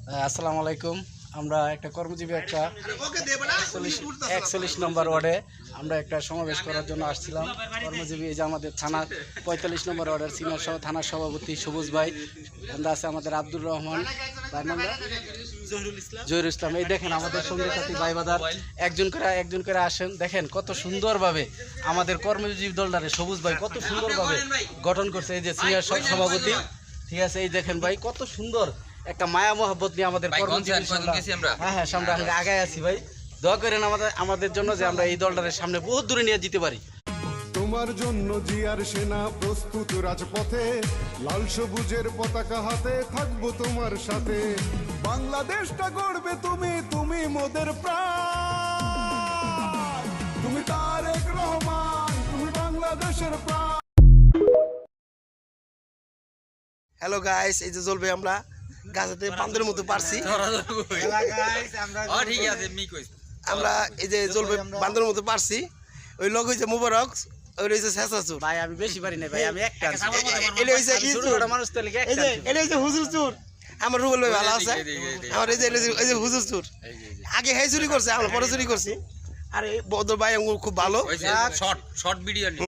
আসসালামু আলাইকুম। আমরা একটা কর্মজীবী একটা 41 নম্বর ওয়ার্ডে আমরা একটা সমাবেশ করার জন্য আসছিলাম। কর্মজীবী এই যে আমাদের থানার 45 নম্বর ওয়ার্ডের সিনিয়র থানার সভাপতি সবুজ ভাই, আমরা আছে আমাদের আব্দুর রহমান, জহিরুল ইসলাম। এই দেখেন আমাদের সঙ্গে সাথী ভাই বাদার একজন করে আসেন। দেখেন কত সুন্দরভাবে আমাদের কর্মজীবী দলটারে সবুজ ভাই কত সুন্দরভাবে গঠন করছে। এই যে সিনিয়র সভাপতি, ঠিক আছে, এই দেখেন ভাই কত সুন্দর একটা মায়া মহব্বত নিয়ে আমাদের হ্যাঁ সামনে আগায় আছি ভাই। দোয়া করেন আমাদের জন্য যে আমরা এই দলটার সামনে বহুত দূরে নিয়ে যেতে পারি। তোমার জন্য জিয়ার সেনা প্রস্তুত রাজপথে, লাল সবুজের পতাকা হাতে থাকবো তোমার সাথে। বাংলাদেশটা গড়বে তুমি, তুমি মোদের প্রাণ, তুমি তারেক রহমান, তুমি বাংলাদেশের প্রাণ। হ্যালো গাইস, এই যে জ্বলবে আমরা গাছাতে বান্দরের মতো পারছি। আমরা এই যে জ্বলবে বান্দরের মতো পারছি। ওই লোক হইছে মুবারক, ওই রয়েছে শেষাচুর। ভাই আমি বেশি পারি না ভাই, আমি একটা এটা হইছে কি চুর মানুষ তো লিখে এই যে এটা হইছে হুজুর চুর। আমার রুবেল ভাই ভালো আছে। আমার এই যে হুজুর চুর আগে হেই চুরি করছে, আমরা পরে চুরি করছি। আর এই বদর ভাই খুব ভালো শর্ট ভিডিও